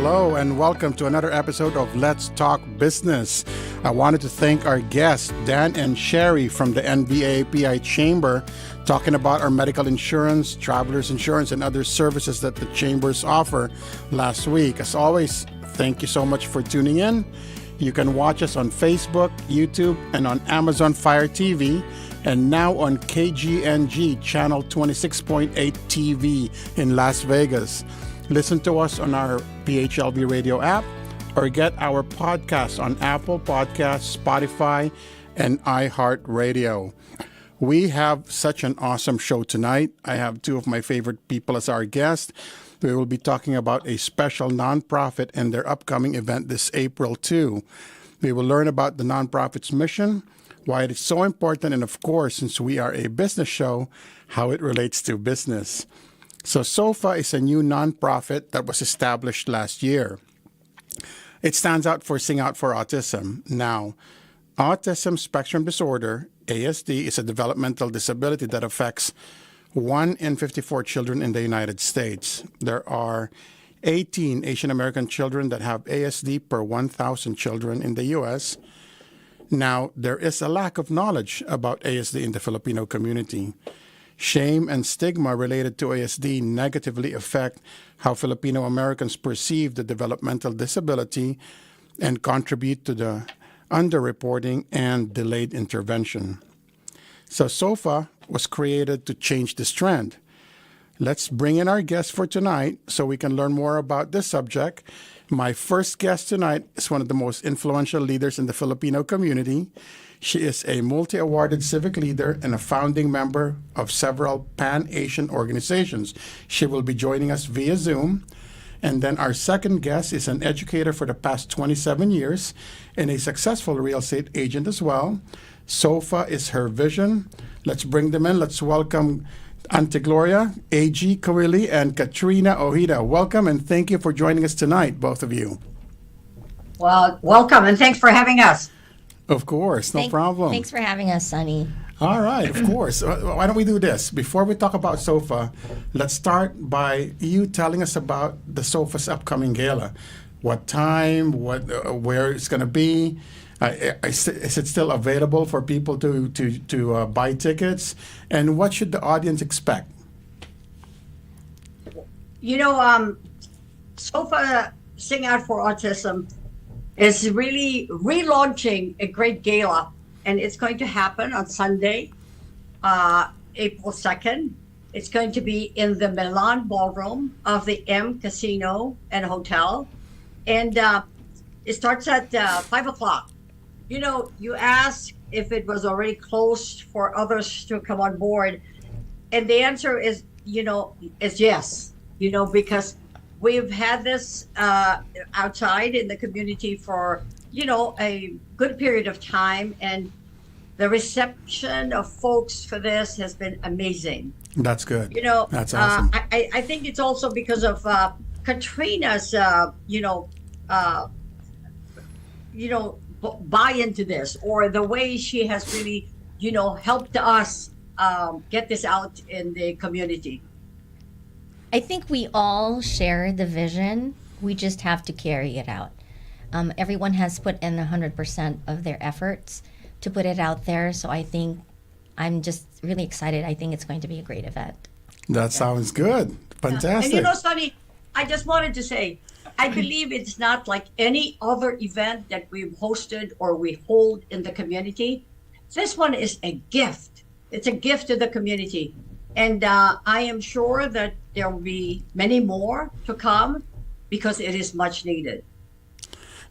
Hello, and welcome to another episode of Let's Talk Business. I wanted to thank our guests, Dan and Sherry from the NBAPI Chamber, talking about our medical insurance, travelers insurance, and other services that the chambers offer last week. As always, thank you so much for tuning in. You can watch us on Facebook, YouTube, and on Amazon Fire TV, and now on KGNG Channel 26.8 TV in Las Vegas. Listen to us on our PHLV radio app or get our podcast on Apple Podcasts, Spotify, and iHeartRadio. We have such an awesome show tonight. I have two of my favorite people as our guests. We will be talking about a special nonprofit and their upcoming event this April too. We will learn about the nonprofit's mission, why it is so important, and of course, since we are a business show, how it relates to business. So SOFA is a new nonprofit that was established last year. It stands out for Sing Out for Autism. Now, autism spectrum disorder, ASD, is a developmental disability that affects 1 in 54 children in the United States. There are 18 Asian American children that have ASD per 1,000 children in the U.S. Now, there is a lack of knowledge about ASD in the Filipino community. Shame and stigma related to ASD negatively affect how Filipino Americans perceive the developmental disability and contribute to the underreporting and delayed intervention. So SOFA was created to change this trend. Let's bring in our guest for tonight so we can learn more about this subject. My first guest tonight is one of the most influential leaders in the Filipino community. She is a multi-awarded civic leader and a founding member of several Pan-Asian organizations. She will be joining us via Zoom. And then our second guest is an educator for the past 27 years and a successful real estate agent as well. SOFA is her vision. Let's bring them in. Let's welcome Auntie Gloria, A.G. Caoile, and Katrina Ojeda. Welcome and thank you for joining us tonight, both of you. Well, welcome and thanks for having us. Of course, no problem. Thanks for having us, Sonny. All right, of course. Why don't we do this? Before we talk about SOFA, let's start by you telling us about the SOFA's upcoming gala. What time, where it's going to be? Is it still available for people to buy tickets? And what should the audience expect? You know, SOFA Sing Out for Autism is really relaunching a great gala, and it's going to happen on Sunday, April 2nd. It's going to be in the Milan Ballroom of the M Casino and Hotel, and it starts at 5 o'clock. You know, you asked if it was already closed for others to come on board, and the answer is, is yes, because we've had this outside in the community for, a good period of time, and the reception of folks for this has been amazing. That's good. That's awesome. I think it's also because of Katrina's, buy into this, or the way she has really, helped us get this out in the community. I think we all share the vision. We just have to carry it out. Everyone has put in 100% of their efforts to put it out there. So I think I'm just really excited. I think it's going to be a great event. That sounds good. Fantastic. And Sonny, I just wanted to say, I believe it's not like any other event that we've hosted or we hold in the community. This one is a gift. It's a gift to the community. And I am sure that there will be many more to come because it is much needed.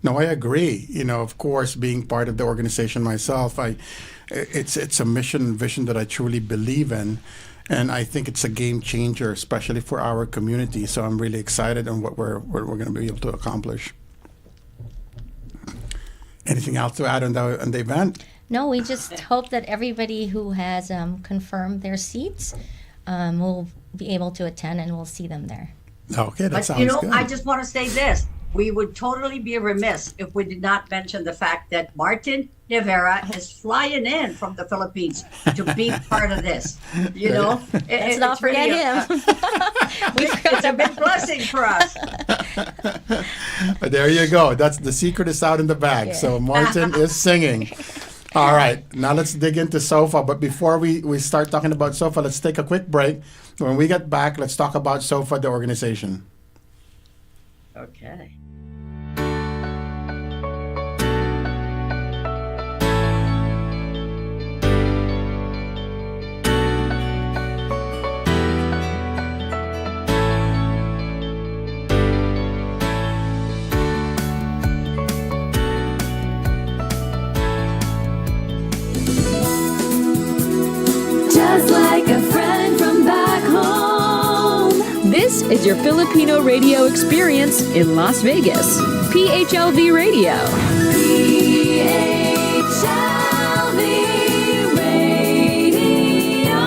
No, I agree. Of course, being part of the organization myself, it's a mission and vision that I truly believe in. And I think it's a game changer, especially for our community. So I'm really excited on what we're going to be able to accomplish. Anything else to add on the event? No, we just hope that everybody who has confirmed their seats will be able to attend, and we'll see them there. Okay, that sounds good. I just want to say this. we would totally be remiss if we did not mention the fact that Martin Rivera is flying in from the Philippines to be part of this. You know, Let's not forget him. It's a big blessing for us. There you go. That's the secret is out in the bag. So Martin is singing. All right, now let's dig into SOFA. But before we start talking about SOFA, let's take a quick break. When we get back, let's talk about SOFA, the organization. Okay. Just like a friend from back home. This is your Filipino radio experience in Las Vegas. PHLV Radio. PHLV Radio.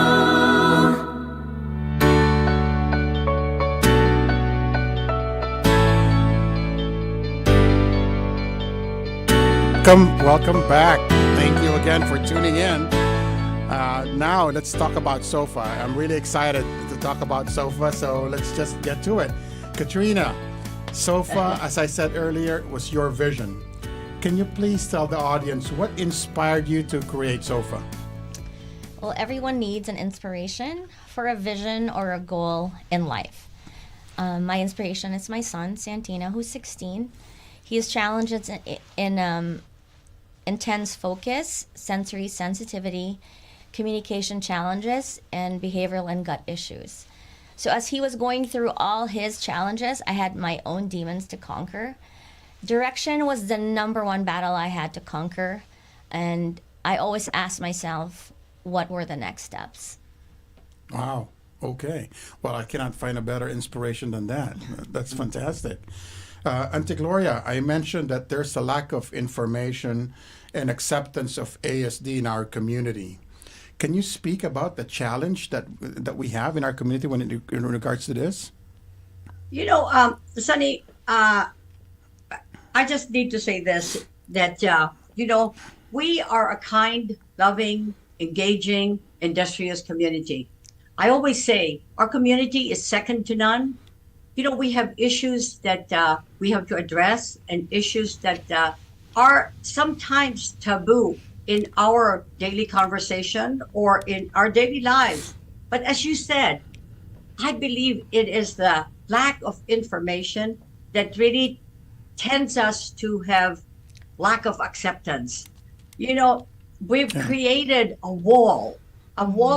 Welcome back. Thank you again for tuning in. Now let's talk about SOFA. I'm really excited to talk about SOFA, so let's just get to it. Katrina, SOFA, as I said earlier, was your vision. Can you please tell the audience what inspired you to create SOFA? Well, everyone needs an inspiration for a vision or a goal in life. My inspiration is my son, Santino, who's 16. He is challenged in intense focus, sensory sensitivity, communication challenges, and behavioral and gut issues. So as he was going through all his challenges, I had my own demons to conquer. Direction was the number one battle I had to conquer, and I always asked myself, what were the next steps? Wow. Okay. Well, I cannot find a better inspiration than that. That's fantastic. Auntie Gloria, I mentioned that there's a lack of information and acceptance of ASD in our community. Can you speak about the challenge that we have in our community in regards to this? You know, Sonny, I just need to say this, that, you know, we are a kind, loving, engaging, industrious community. I always say our community is second to none. You know, we have issues that we have to address and issues that are sometimes taboo in our daily conversation or in our daily lives. But as you said, I believe it is the lack of information that really tends us to have lack of acceptance. You know, we've created a wall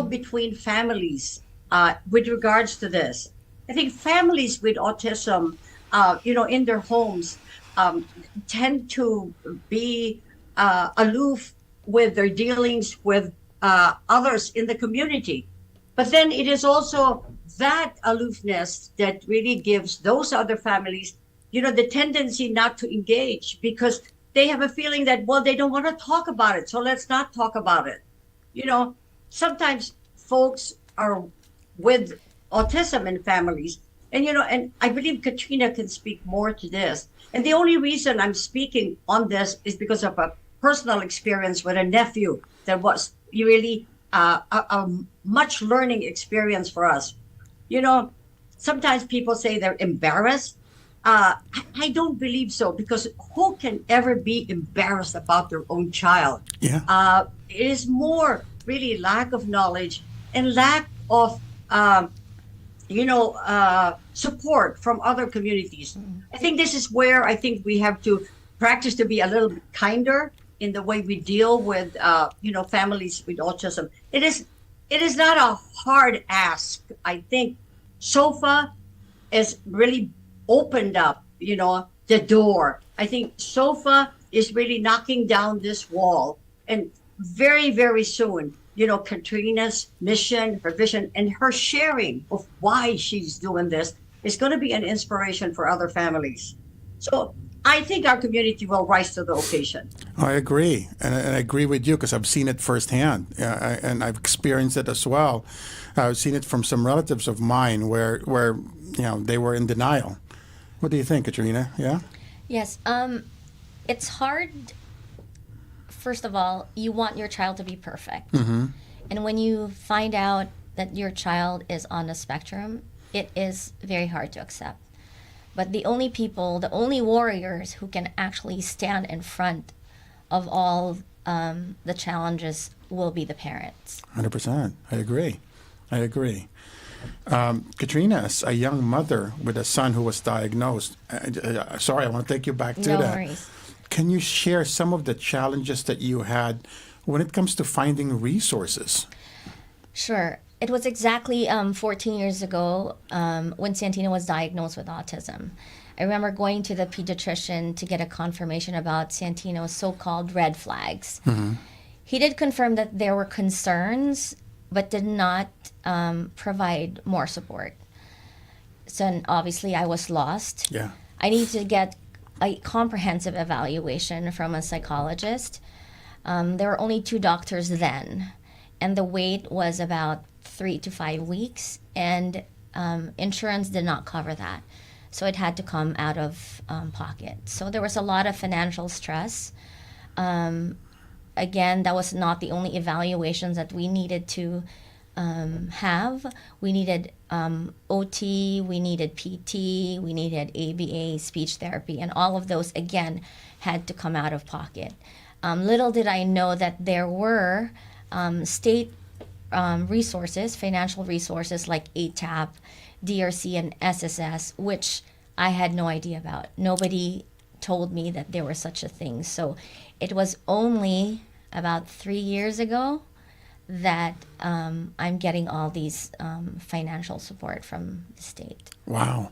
between families with regards to this. I think families with autism, you know, in their homes tend to be aloof with their dealings with others in the community. But then it is also that aloofness that really gives those other families, you know, the tendency not to engage because they have a feeling that, well, they don't want to talk about it, so let's not talk about it. You know, sometimes folks are with autism in families, and, you know, and I believe Katrina can speak more to this. And the only reason I'm speaking on this is because of a personal experience with a nephew that was really a much learning experience for us. You know, sometimes people say they're embarrassed. I don't believe so, because who can ever be embarrassed about their own child? Yeah. It is more really lack of knowledge and lack of, support from other communities. I think this is where I think we have to practice to be a little bit kinder in the way we deal with, families with autism. It is not a hard ask. I think SOFA is really opened up, you know, the door. I think SOFA is really knocking down this wall. And very, very soon, you know, Katrina's mission, her vision, and her sharing of why she's doing this is going to be an inspiration for other families. So I think our community will rise to the occasion. I agree. And I agree with you because I've seen it firsthand. And I've experienced it as well. I've seen it from some relatives of mine where you know, they were in denial. What do you think, Katrina? Yeah? Yes. It's hard. First of all, you want your child to be perfect. And when you find out that your child is on the spectrum, it is very hard to accept. But the only people, the only warriors who can actually stand in front of all the challenges will be the parents. 100%. I agree. I agree. Katrina, as a young mother with a son who was diagnosed, sorry, I want to take you back to No that. worries. Can you share some of the challenges that you had when it comes to finding resources? Sure. It was exactly 14 years ago when Santino was diagnosed with autism. I remember going to the pediatrician to get a confirmation about Santino's so-called red flags. He did confirm that there were concerns, but did not provide more support. So and obviously I was lost. Yeah. I needed to get a comprehensive evaluation from a psychologist. There were only 2 doctors then, and the wait was about 3 to 5 weeks, and insurance did not cover that. So it had to come out of pocket. So there was a lot of financial stress. Again, that was not the only evaluations that we needed to have. We needed OT, we needed PT, we needed ABA, speech therapy, and all of those, again, had to come out of pocket. Little did I know that there were state resources, financial resources like ATAP, DRC, and SSS, which I had no idea about. Nobody told me that there was such a thing. So it was only about 3 years ago that I'm getting all these financial support from the state. Wow.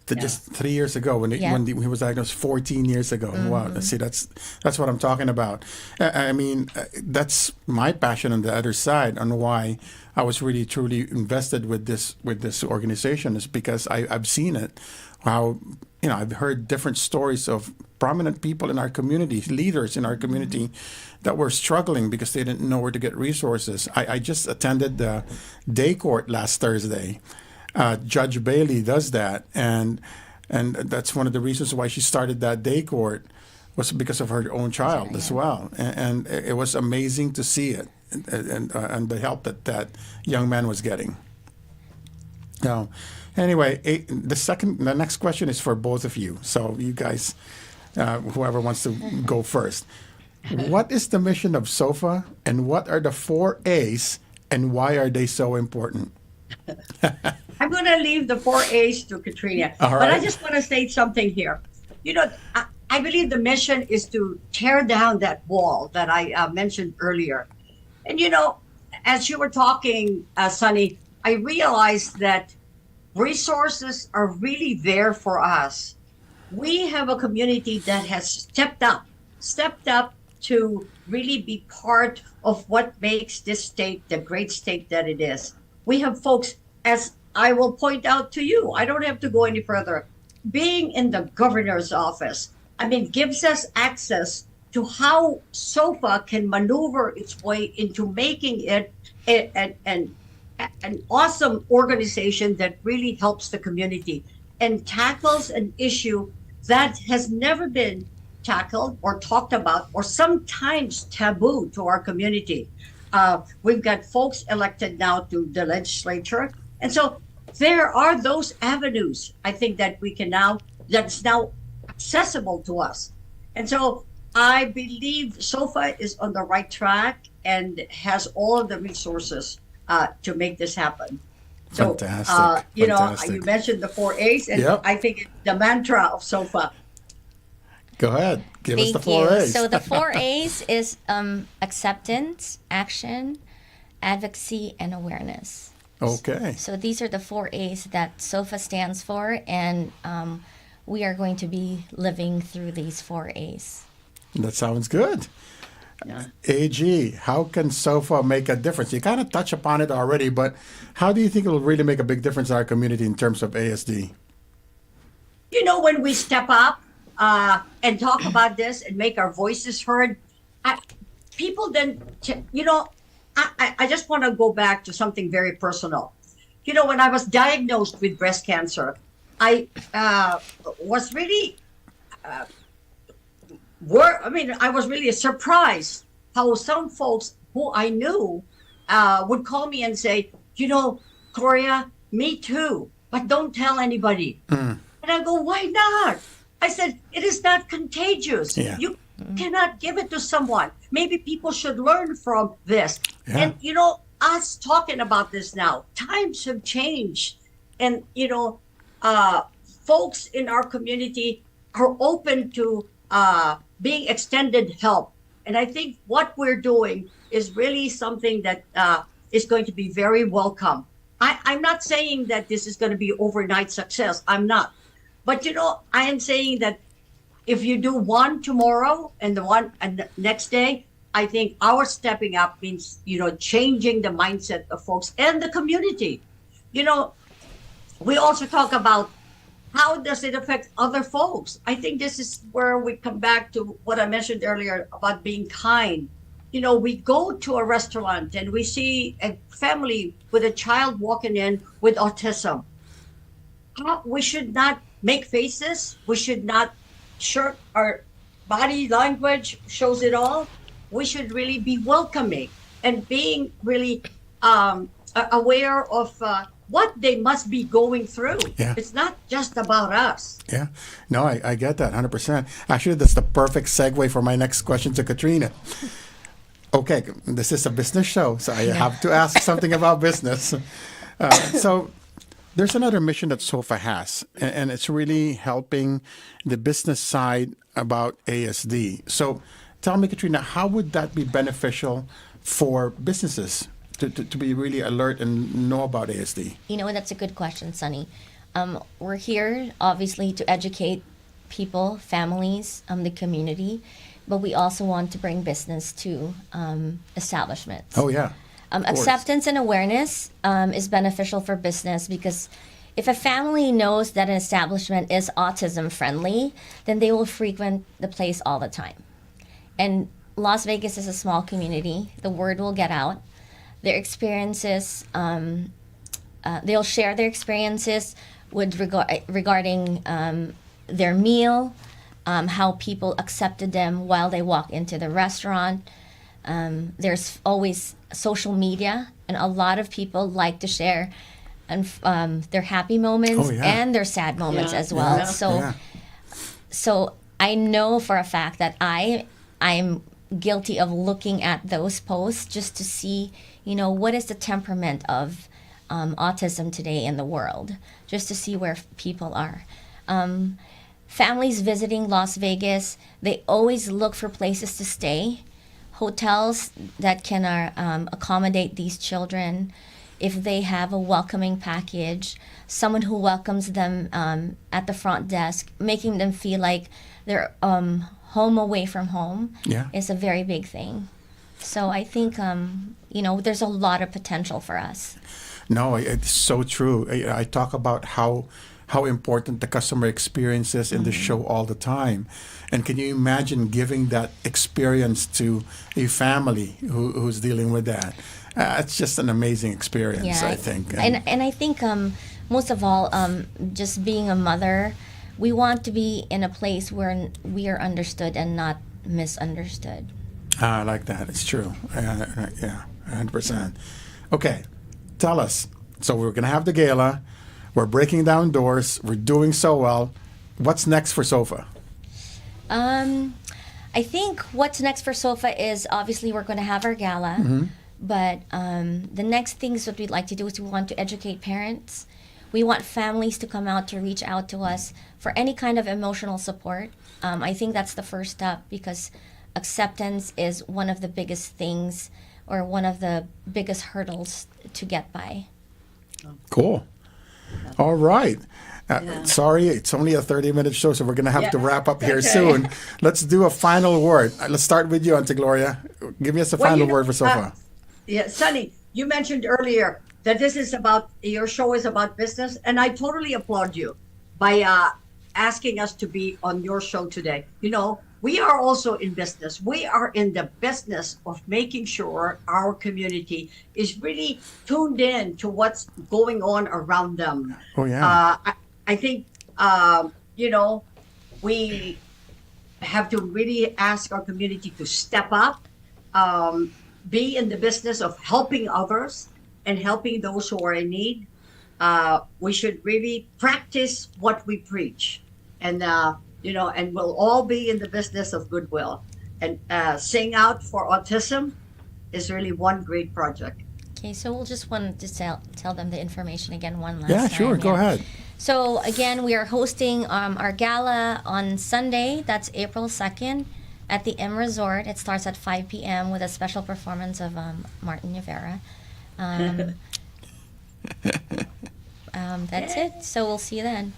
Just 3 years ago when he was diagnosed 14 years ago. Wow. See, that's what I'm talking about. I mean, that's my passion on the other side on why I was really truly invested with this organization is because I've seen it. How, I've heard different stories of prominent people in our community, leaders in our community that were struggling because they didn't know where to get resources. I just attended the day court last Thursday. Judge Bailey does that, and that's one of the reasons why she started that day court was because of her own child as well, and it was amazing to see it and the help that young man was getting. Now, anyway, the next question is for both of you. So you guys, whoever wants to go first. What is the mission of SOFA, and what are the 4 A's, and why are they so important? I'm going to leave the 4 A's to Katrina. All right. But I just want to say something here. I believe the mission is to tear down that wall that I mentioned earlier. And, as you were talking, Sonny, I realized that resources are really there for us. We have a community that has stepped up to really be part of what makes this state the great state that it is. We have folks, as I will point out to you, I don't have to go any further. Being in the governor's office, gives us access to how SOFA can maneuver its way into making it an awesome organization that really helps the community and tackles an issue that has never been tackled or talked about or sometimes taboo to our community. We've got folks elected now to the legislature. And so there are those avenues, I think, that's now accessible to us. And so I believe SOFA is on the right track and has all of the resources to make this happen. So, Fantastic. You mentioned the 4 A's, and Yep. I think it's the mantra of SOFA. Go ahead. Give us the Thank 4 you. A's. So the 4 A's is acceptance, action, advocacy, and awareness. Okay. So these are the 4 A's that SOFA stands for, and we are going to be living through these 4 A's. That sounds good. Yeah. AG, how can SOFA make a difference? You kind of touch upon it already, but how do you think it will really make a big difference in our community in terms of ASD? When we step up and talk about this and make our voices heard, people then, I just want to go back to something very personal. When I was diagnosed with breast cancer, I was really I was really surprised how some folks who I knew would call me and say, Gloria, me too, but don't tell anybody. And I go, why not? I said, it is not contagious. Yeah. You cannot give it to someone. Maybe people should learn from this. Yeah. And, us talking about this now, times have changed. And, folks in our community are open to being extended help. And I think what we're doing is really something that is going to be very welcome. I'm not saying that this is going to be overnight success. I'm not. But, I am saying that if you do one tomorrow and the next day, I think our stepping up means, changing the mindset of folks and the community. We also talk about how does it affect other folks? I think this is where we come back to what I mentioned earlier about being kind. We go to a restaurant and we see a family with a child walking in with autism. We should not make faces. We should not shirk. Our body language shows it all. We should really be welcoming and being really aware of what they must be going through. Yeah. It's not just about us. Yeah. No, I get that 100%. Actually, that's the perfect segue for my next question to Katrina. Okay, this is a business show, so I have to ask something about business. So there's another mission that SOFA has, and it's really helping the business side about ASD. So tell me, Katrina, how would that be beneficial for businesses to be really alert and know about ASD? That's a good question, Sonny. We're here, obviously, to educate people, families, the community, but we also want to bring business to establishments. Oh, yeah. Acceptance and awareness is beneficial for business because if a family knows that an establishment is autism friendly, then they will frequent the place all the time. And Las Vegas is a small community. The word will get out. Their experiences, they'll share their experiences with regarding their meal, how people accepted them while they walk into the restaurant. There's always social media, and a lot of people like to share and their happy moments and their sad moments as well. Yeah. So I know for a fact that I'm guilty of looking at those posts just to see, what is the temperament of autism today in the world, just to see where people are. Families visiting Las Vegas, they always look for places to stay, hotels that can accommodate these children. If they have a welcoming package, someone who welcomes them at the front desk, making them feel like they're home away from home is a very big thing. So I think, there's a lot of potential for us. No, it's so true. I talk about how important the customer experience is in the show all the time. And can you imagine giving that experience to a family who's dealing with that? It's just an amazing experience, I think. And I think most of all, just being a mother, we want to be in a place where we are understood and not misunderstood. I like that. It's true. Yeah, 100%. Okay, tell us. So we're going to have the gala. We're breaking down doors. We're doing so well. What's next for SOFA? I think what's next for SOFA is obviously we're going to have our gala. But the next things that we'd like to do is we want to educate parents. We want families to come out to reach out to us for any kind of emotional support. I think that's the first step because acceptance is one of the biggest things or one of the biggest hurdles to get by. Cool. All right. Sorry, it's only a 30-minute show, so we're going to have to wrap up here soon. Let's do a final word. Let's start with you, Auntie Gloria. Give us a final word for SOFA. Sonny, you mentioned earlier that your show is about business, and I totally applaud you by asking us to be on your show today. We are also in business. We are in the business of making sure our community is really tuned in to what's going on around them. Oh, yeah. I think, we have to really ask our community to step up, be in the business of helping others and helping those who are in need. We should really practice what we preach, and and we'll all be in the business of goodwill. And Sing Out for Autism is really one great project. Okay, so we'll just want to tell them the information again one last Yeah, time. sure. Go ahead. So again, we are hosting our gala on Sunday. That's April 2nd at the M Resort. It starts at 5 p.m. with a special performance of Martin Rivera. That's it. So we'll see you then.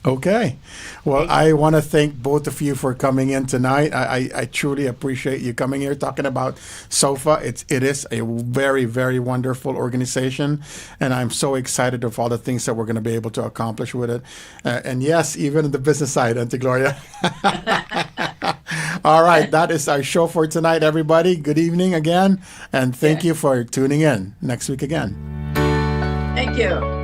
Okay. Well, I want to thank both of you for coming in tonight. I truly appreciate you coming here talking about SOFA. It is a very, very wonderful organization, and I'm so excited of all the things that we're going to be able to accomplish with it. And yes, even in the business side, Auntie Gloria. All right. That is our show for tonight, everybody. Good evening again, and thank you for tuning in. Next week again. Thank you.